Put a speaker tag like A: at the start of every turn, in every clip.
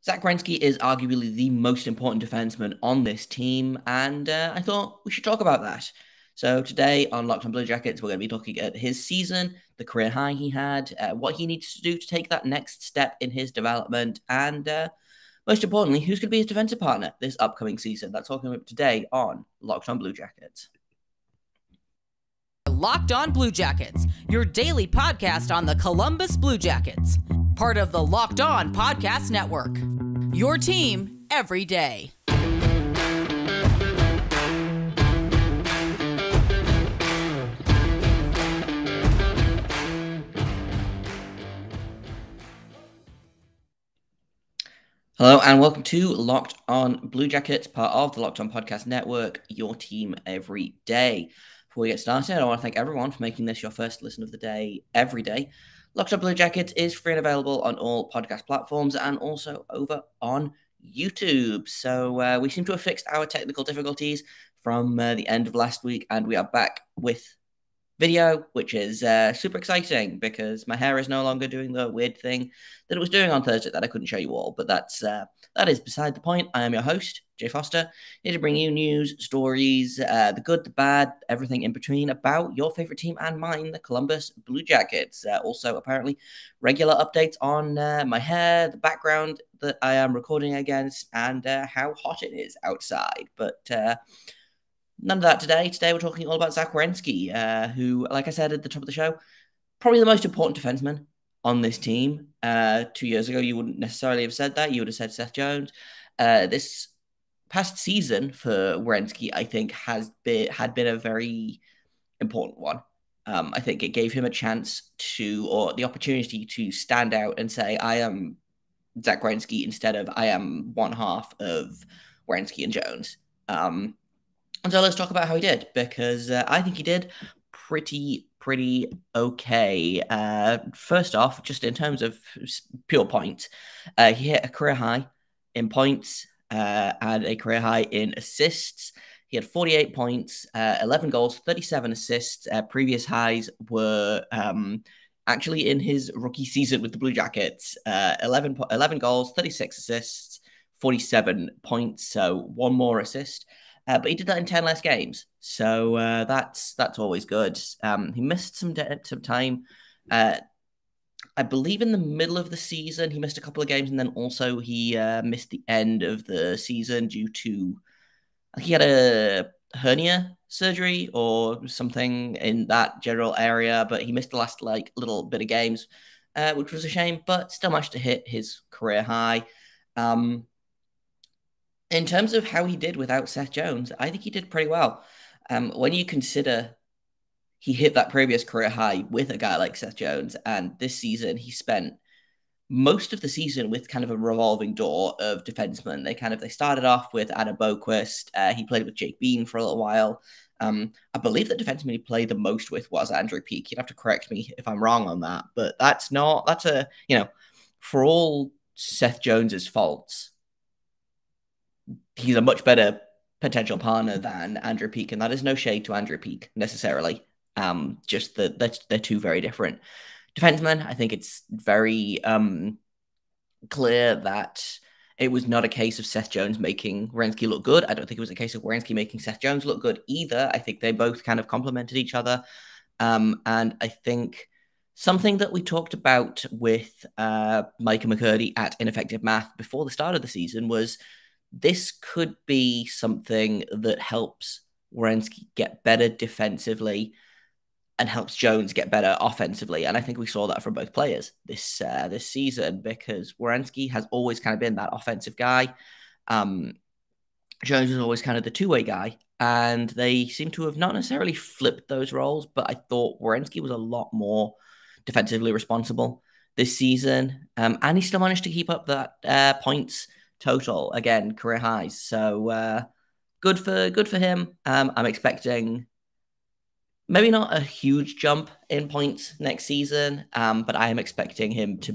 A: Zach Werenski is arguably the most important defenseman on this team, and I thought we should talk about that. So today on Locked on Blue Jackets, we're going to be looking at his season, the career high he had, what he needs to do to take that next step in his development, and most importantly, who's going to be his defensive partner this upcoming season. That's all coming up today on Locked on Blue Jackets.
B: Locked on Blue Jackets, your daily podcast on the Columbus Blue Jackets, part of the Locked On Podcast Network. Your team every day.
A: Hello and welcome to Locked on Blue Jackets, part of the Locked on Podcast Network, your team every day. Before we get started, I want to thank everyone for making this your first listen of the day every day. Locked on Blue Jackets is free and available on all podcast platforms and also over on YouTube. So we seem to have fixed our technical difficulties from the end of last week, and we are back with video, which is super exciting because my hair is no longer doing the weird thing that it was doing on Thursday that I couldn't show you all. But that is beside the point. I am your host, Jay Foster, here to bring you news, stories, the good, the bad, everything in between about your favorite team and mine, the Columbus Blue Jackets. Also, apparently, regular updates on my hair, the background that I am recording against, and how hot it is outside. But none of that today. Today we're talking all about Zach Werenski, who, like I said at the top of the show, probably the most important defenseman on this team. 2 years ago, you wouldn't necessarily have said that. You would have said Seth Jones. This past season for Werenski, I think, had been a very important one. I think it gave him a chance or the opportunity to stand out and say, I am Zach Werenski instead of I am one half of Werenski and Jones. And so let's talk about how he did, because I think he did pretty okay. First off, just in terms of pure points, he hit a career high in points and a career high in assists. He had 48 points, 11 goals, 37 assists. Previous highs were actually in his rookie season with the Blue Jackets. 11 goals, 36 assists, 47 points, so one more assist. But he did that in 10 less games, so that's always good. He missed some time. I believe in the middle of the season, he missed a couple of games, and then also he missed the end of the season due to he had a hernia surgery or something in that general area, but he missed the last little bit of games, which was a shame, but still managed to hit his career high. In terms of how he did without Seth Jones, I think he did pretty well. When you consider he hit that previous career high with a guy like Seth Jones, and this season he spent most of the season with kind of a revolving door of defensemen. They started off with Adam Boquist. He played with Jake Bean for a little while. I believe the defenseman he played the most with was Andrew Peeke. You'd have to correct me if I'm wrong on that, but for all Seth Jones's faults, he's a much better potential partner than Andrew Peeke, and that is no shade to Andrew Peeke necessarily. Just that they're two very different defensemen. I think it's very clear that it was not a case of Seth Jones making Werenski look good. I don't think it was a case of Werenski making Seth Jones look good either. I think they both kind of complemented each other. And I think something that we talked about with Micah McCurdy at Ineffective Math before the start of the season was this could be something that helps Werenski get better defensively and helps Jones get better offensively. And I think we saw that from both players this season, because Werenski has always kind of been that offensive guy. Jones is always kind of the two-way guy, and they seem to have not necessarily flipped those roles, but I thought Werenski was a lot more defensively responsible this season, and he still managed to keep up that points total, again, career highs. So good for him. I'm expecting maybe not a huge jump in points next season, but I am expecting him to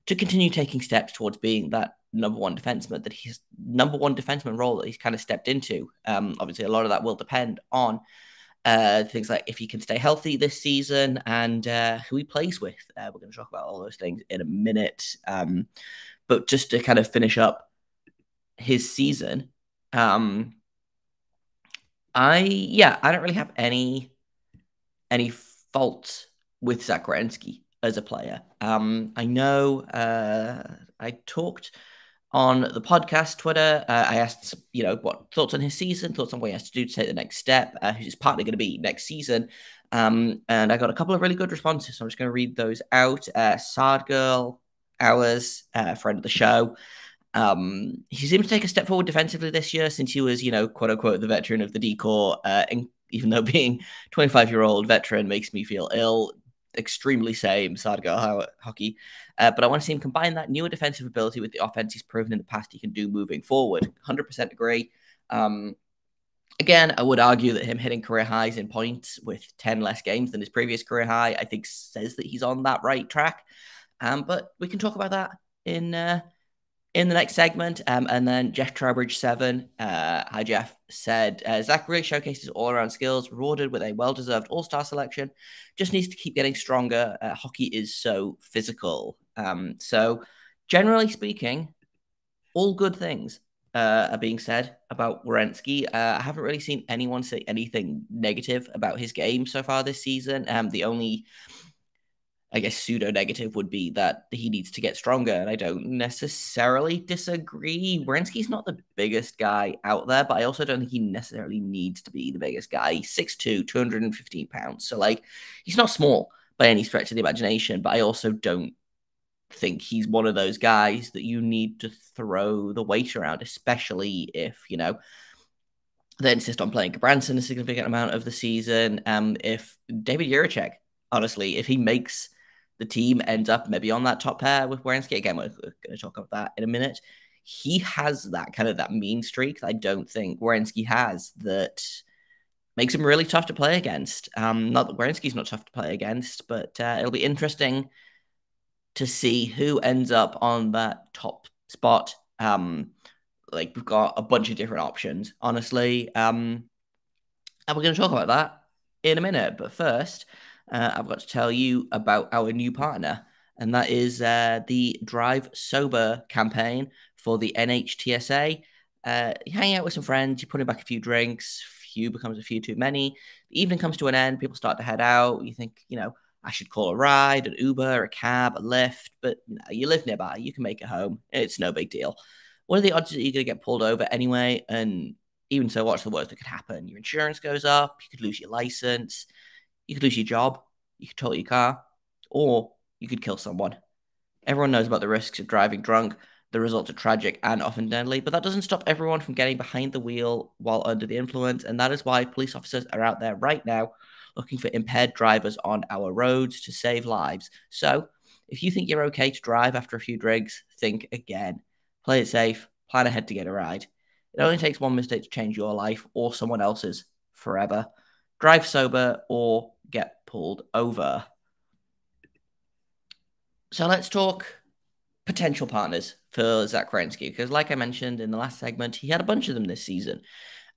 A: continue taking steps towards being that number one defenseman role that he's kind of stepped into. Obviously, a lot of that will depend on things like if he can stay healthy this season and who he plays with. We're going to talk about all those things in a minute. But just to kind of finish up his season, I don't really have any fault with Zach Werenski as a player. I know I talked on the podcast Twitter. I asked, what thoughts on his season, thoughts on what he has to do to take the next step, who's his partner going to be next season. And I got a couple of really good responses, so I'm just going to read those out. Sard Girl, ours, friend of the show. He seemed to take a step forward defensively this year since he was, quote unquote, the veteran of the decor. Even though being 25-year-old veteran makes me feel ill, extremely same, Sargo hockey. But I want to see him combine that newer defensive ability with the offense he's proven in the past he can do moving forward. 100% agree. Again, I would argue that him hitting career highs in points with 10 less games than his previous career high, I think says that he's on that right track. But we can talk about that in the next segment. And then Jeff Trowbridge 7, hi Jeff, said, Zach really showcased his all-around skills, rewarded with a well-deserved all-star selection, just needs to keep getting stronger. Hockey is so physical. So generally speaking, all good things are being said about Werenski. I haven't really seen anyone say anything negative about his game so far this season. The only, I guess, pseudo-negative would be that he needs to get stronger, and I don't necessarily disagree. Werenski's not the biggest guy out there, but I also don't think he necessarily needs to be the biggest guy. He's 6'2", 215 pounds, so, he's not small by any stretch of the imagination, but I also don't think he's one of those guys that you need to throw the weight around, especially if, they insist on playing Gabranson a significant amount of the season. If David Jiricek, honestly, if he makes the team ends up maybe on that top pair with Werenski, again, we're going to talk about that in a minute. He has that kind of that mean streak that I don't think Werenski has that makes him really tough to play against. Not that Werenski's not tough to play against, but it'll be interesting to see who ends up on that top spot. We've got a bunch of different options, honestly. And we're going to talk about that in a minute. But first, I've got to tell you about our new partner, and that is the Drive Sober campaign for the NHTSA. You hang out with some friends, you're putting back a few drinks, few becomes a few too many. The evening comes to an end, people start to head out. You think, I should call a ride, an Uber, a cab, a Lyft, but you live nearby, you can make it home. It's no big deal. What are the odds that you're going to get pulled over anyway? And even so, what's the worst that could happen? Your insurance goes up, you could lose your license, you could lose your job, you could total your car, or you could kill someone. Everyone knows about the risks of driving drunk. The results are tragic and often deadly, but that doesn't stop everyone from getting behind the wheel while under the influence, and that is why police officers are out there right now looking for impaired drivers on our roads to save lives. So, if you think you're okay to drive after a few drinks, think again. Play it safe, plan ahead to get a ride. It only takes one mistake to change your life or someone else's forever. Drive sober or get pulled over. So let's talk potential partners for Zach Werenski, because like I mentioned in the last segment, he had a bunch of them this season.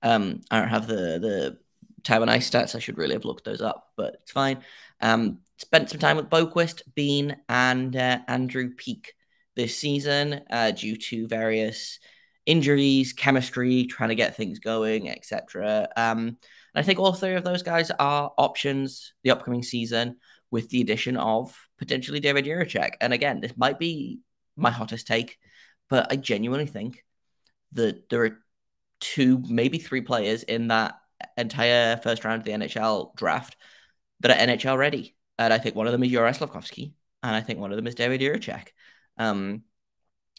A: I don't have the time and ice stats. I should really have looked those up, but it's fine. Spent some time with Boquist, Bean, and Andrew Peak this season due to various injuries, chemistry, trying to get things going, etc. And I think all three of those guys are options the upcoming season, with the addition of potentially David Jiricek. And again, this might be my hottest take, but I genuinely think that there are two, maybe three players in that entire first round of the NHL draft that are NHL ready. And I think one of them is Juraj Slafkovsky, and I think one of them is David Jiricek.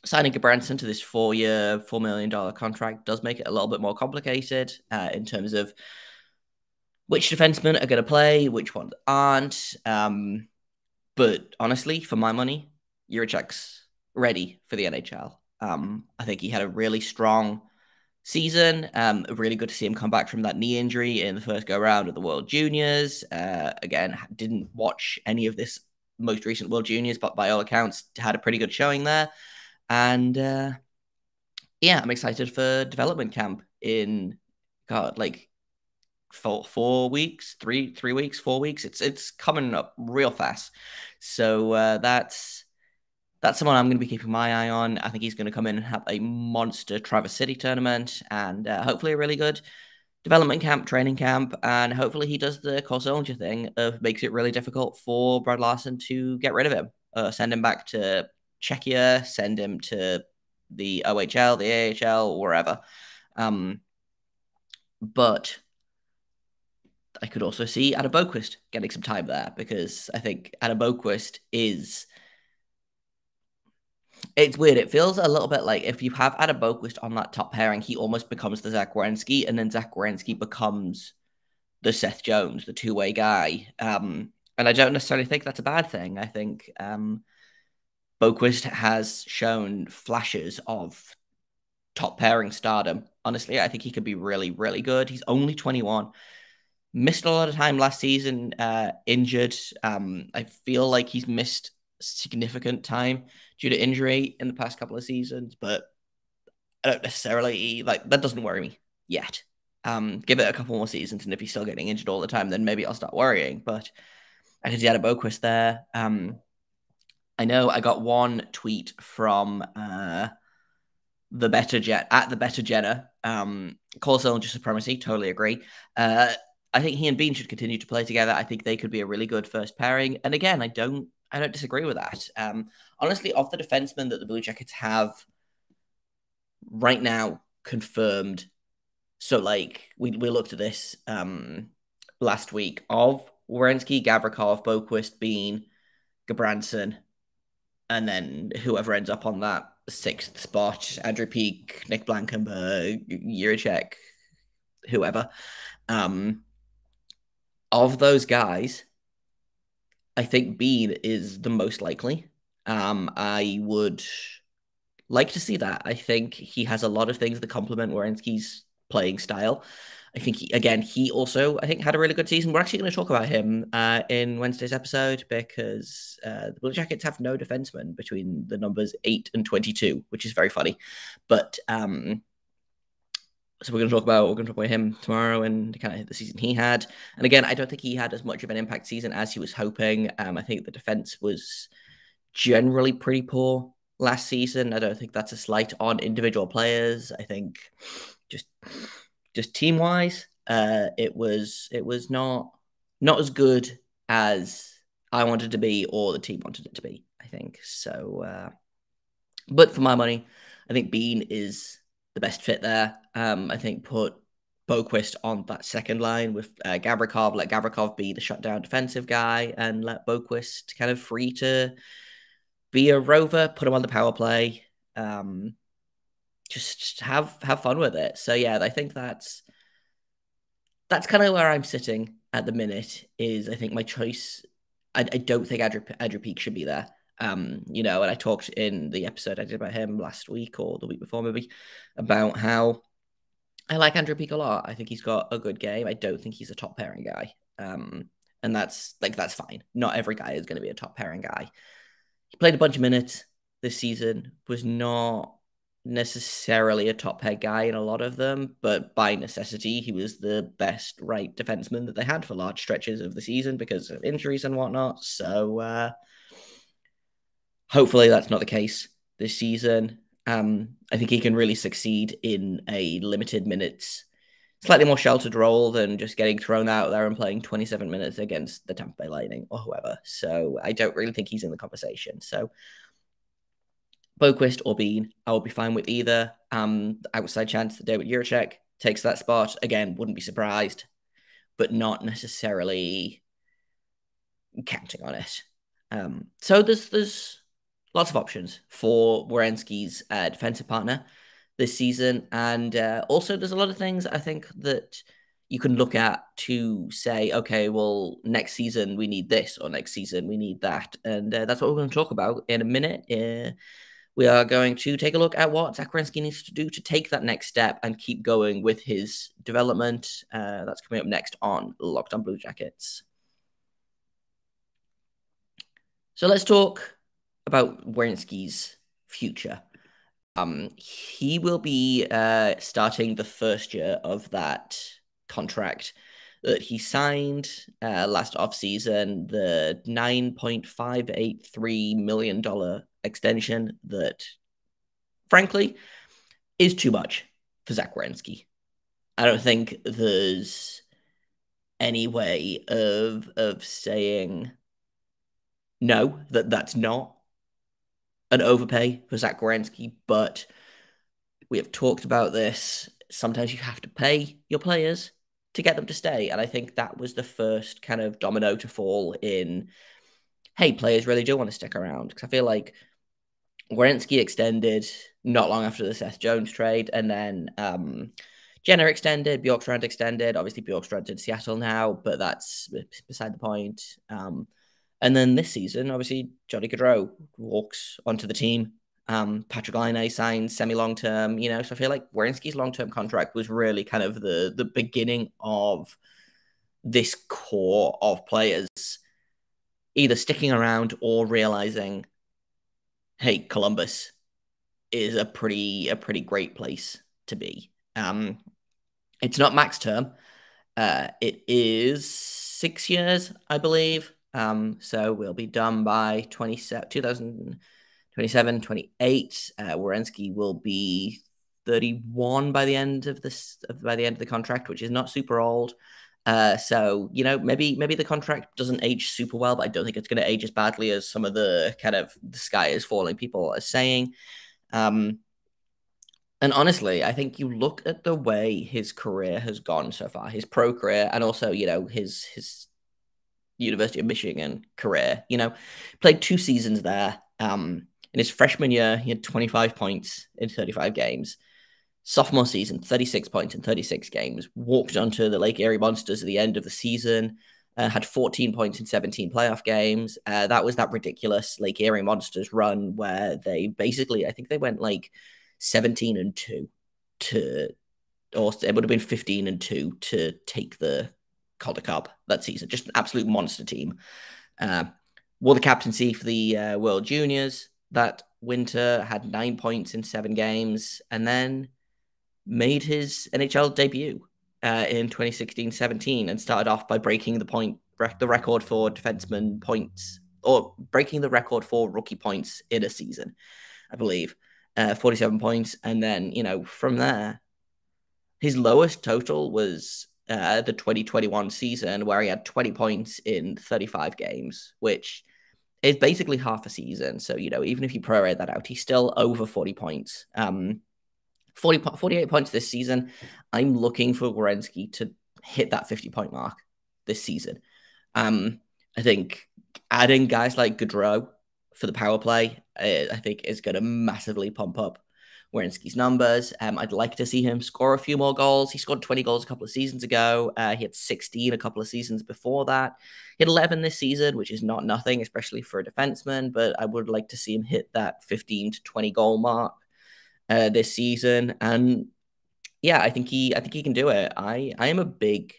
A: Signing Gabranson to this 4-year, $4 million contract does make it a little bit more complicated in terms of which defensemen are going to play, which ones aren't. But honestly, for my money, Jiricek's ready for the NHL. I think he had a really strong season. Really good to see him come back from that knee injury in the first go-round of the World Juniors. Again, didn't watch any of this most recent World Juniors, but by all accounts, had a pretty good showing there. And I'm excited for development camp in, 4 weeks, 3 weeks, 4 weeks. It's coming up real fast. So that's that's someone I'm going to be keeping my eye on. I think he's going to come in and have a monster Traverse City tournament and hopefully a really good development camp, training camp, and hopefully he does the Cole Sillinger thing of makes it really difficult for Brad Larson to get rid of him. Send him back to Czechia, send him to the OHL, the AHL, wherever. But I could also see Adam Boqvist getting some time there because I think Adam Boqvist is... It's weird. It feels a little bit like if you have Adam Boqvist on that top pairing, he almost becomes the Zach Werenski, and then Zach Werenski becomes the Seth Jones, the two-way guy. And I don't necessarily think that's a bad thing. I think Boqvist has shown flashes of top pairing stardom. Honestly, I think he could be really, really good. He's only 21. Missed a lot of time last season, injured. I feel like he's missed significant time due to injury in the past couple of seasons, but I don't necessarily, like, that doesn't worry me yet. Give it a couple more seasons, and if he's still getting injured all the time, then maybe I'll start worrying, but I can see Adam Boqvist there. I know I got one tweet from the Better Jenna. Cole Sillinger supremacy, totally agree. I think he and Bean should continue to play together. I think they could be a really good first pairing. And again, I don't disagree with that. Honestly, of the defensemen that the Blue Jackets have right now confirmed, so like we looked at this last week of Werenski, Gavrikov, Boqvist, Bean, Gabranson, and then whoever ends up on that sixth spot, Andrew Peak, Nick Blankenberg, Jiricek, whoever. Of those guys, I think Bean is the most likely. I would like to see that. I think he has a lot of things that complement Werenski's playing style. I think he also, I think, had a really good season. We're actually going to talk about him in Wednesday's episode because the Blue Jackets have no defenseman between the numbers 8 and 22, which is very funny. But so we're going to talk about him tomorrow and kind of the season he had. And again, I don't think he had as much of an impact season as he was hoping. I think the defense was generally pretty poor last season. I don't think that's a slight on individual players. I think just team wise, it was not as good as I wanted to be or the team wanted it to be, I think. So, but for my money, I think Bean is the best fit there. I think put Boqvist on that second line with Gavrikov, let Gavrikov be the shutdown defensive guy and let Boqvist kind of free to be a rover, put him on the power play. Just have fun with it. So yeah, I think that's kind of where I'm sitting at the minute. Is I think my choice. I don't think Andrew Peak should be there. And I talked in the episode I did about him last week or the week before maybe about how I like Andrew Peak a lot. I think he's got a good game. I don't think he's a top pairing guy. And that's fine. Not every guy is going to be a top pairing guy. He played a bunch of minutes this season, was not necessarily a top pair guy in a lot of them, but by necessity, he was the best right defenseman that they had for large stretches of the season because of injuries and whatnot. So hopefully that's not the case this season. I think he can really succeed in a limited minutes, slightly more sheltered role than just getting thrown out there and playing 27 minutes against the Tampa Bay Lightning or whoever. So I don't really think he's in the conversation. So Boqvist or Bean, I will be fine with either. Outside chance that David Jiricek takes that spot. Again, wouldn't be surprised, but not necessarily counting on it. So there's lots of options for Werenski's defensive partner this season. And also there's a lot of things I think that you can look at to say, okay, well, next season we need this or next season we need that. And that's what we're going to talk about in a minute. We are going to take a look at what Zach Werenski needs to do to take that next step and keep going with his development. That's coming up next on Locked On Blue Jackets. So let's talk about Werenski's future. He will be starting the first year of that contract that he signed last offseason, the $9.583 million extension that, frankly, is too much for Zach Werenski. I don't think there's any way of saying no, that's not an overpay for Zach Werenski, but we have talked about this. Sometimes you have to pay your players to get them to stay. And I think that was the first kind of domino to fall in, hey, players really do want to stick around. Because I feel like Werenski extended not long after the Seth Jones trade, and then Jenner extended, Bjorkstrand extended. Obviously, Bjorkstrand's in Seattle now, but that's beside the point. And then this season, obviously, Johnny Gaudreau walks onto the team. Patrick Laine signs semi-long term, so I feel like Werenski's long-term contract was really kind of the beginning of this core of players either sticking around or realizing, hey, Columbus is a pretty great place to be. It's not max term. It is 6 years, I believe. So we'll be done by 2027, 28. Werenski will be 31 by the end of the contract, which is not super old. So maybe the contract doesn't age super well, but I don't think it's going to age as badly as some of the kind of the sky is falling people are saying. And honestly, I think you look at the way his career has gone so far, his pro career, and also his University of Michigan career. Played 2 seasons there. In his freshman year, he had 25 points in 35 games. Sophomore season, 36 points in 36 games. Walked onto the Lake Erie Monsters at the end of the season. Had 14 points in 17 playoff games. That was that ridiculous Lake Erie Monsters run where they basically, I think they went like 17-2 or it would have been 15-2 to take the Calder Cup that season. Just an absolute monster team. Wore the captaincy for the World Juniors that winter, had 9 points in 7 games, and then made his NHL debut in 2016-17 and started off by breaking the record for defenseman points, or breaking the record for rookie points in a season, I believe. 47 points. And then, from there, his lowest total was the 2021 season, where he had 20 points in 35 games, which is basically half a season. So, even if you prorate that out, he's still over 40 points. 48 points this season. I'm looking for Werenski to hit that 50-point mark this season. I think adding guys like Gaudreau for the power play, I think, is going to massively pump up Werenski's numbers. I'd like to see him score a few more goals. He scored 20 goals a couple of seasons ago. He had 16 a couple of seasons before that. He had 11 this season, which is not nothing, especially for a defenseman, but I would like to see him hit that 15 to 20 goal mark this season. And yeah, I think he can do it. I am a big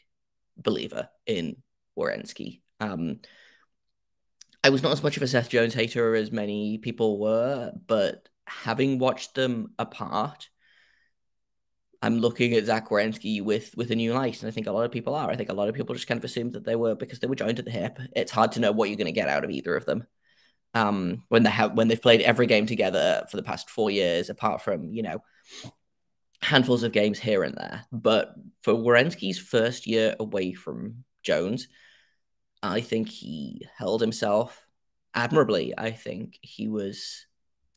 A: believer in Werenski. I was not as much of a Seth Jones hater as many people were, but having watched them apart, I'm looking at Zach Werenski with a new light, and I think a lot of people are. I think a lot of people just kind of assumed that they were, because they were joined at the hip. It's hard to know what you're going to get out of either of them. When they've played every game together for the past 4 years, apart from handfuls of games here and there. But for Werenski's first year away from Jones, I think he held himself admirably. I think he was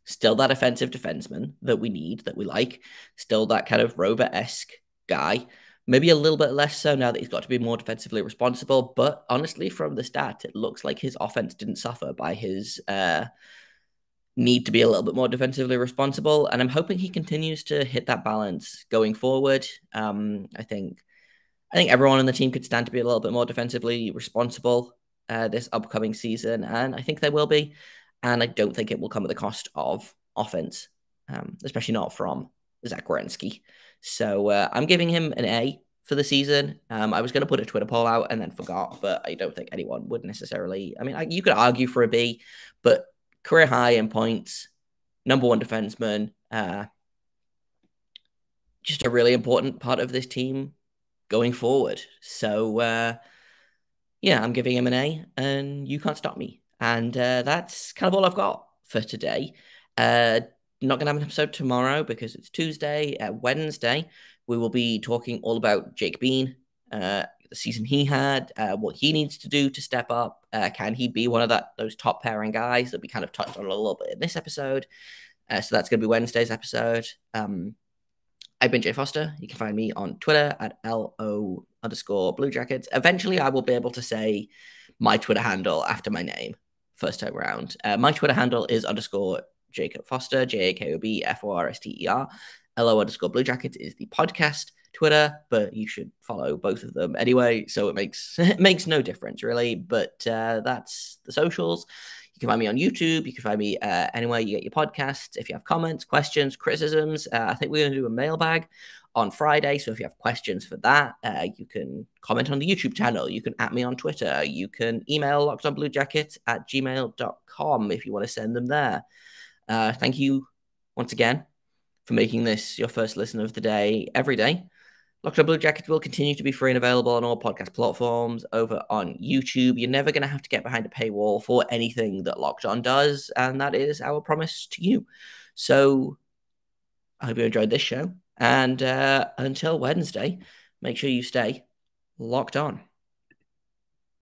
A: still that offensive defenseman that we need, that we like, still that kind of Rover-esque guy. Maybe a little bit less so now that he's got to be more defensively responsible. But honestly, from the stat, it looks like his offense didn't suffer by his need to be a little bit more defensively responsible. And I'm hoping he continues to hit that balance going forward. I think everyone on the team could stand to be a little bit more defensively responsible this upcoming season, and I think they will be. And I don't think it will come at the cost of offense, especially not from Zach Werenski. So I'm giving him an A for the season. I was going to put a Twitter poll out and then forgot, but I don't think anyone would necessarily. I mean, you could argue for a B, but career high in points, number 1 defenseman, just a really important part of this team going forward. So, yeah, I'm giving him an A, and you can't stop me. And that's kind of all I've got for today. Not going to have an episode tomorrow because it's Tuesday. Wednesday, we will be talking all about Jake Bean, the season he had, what he needs to do to step up. Can he be one of those top pairing guys that we kind of touched on a little bit in this episode? So that's going to be Wednesday's episode. I've been Jay Foster. You can find me on Twitter at LO_Blue Jackets. Eventually, I will be able to say my Twitter handle after my name first time around. My Twitter handle is _Jacob Foster, JAKOBFORSTER. LO_Blue Jackets is the podcast Twitter, but you should follow both of them anyway, so it makes no difference really. But that's the socials. You can find me on YouTube. You can find me anywhere you get your podcasts. If you have comments, questions, criticisms, I think we're going to do a mailbag on Friday. So if you have questions for that, you can comment on the YouTube channel. You can @ me on Twitter. You can email lockedonbluejackets@gmail.com if you want to send them there. Thank you once again for making this your first listen of the day every day. Locked On Blue Jackets will continue to be free and available on all podcast platforms. Over on YouTube, you're never going to have to get behind a paywall for anything that Locked On does, and that is our promise to you. So I hope you enjoyed this show, and until Wednesday, make sure you stay locked on.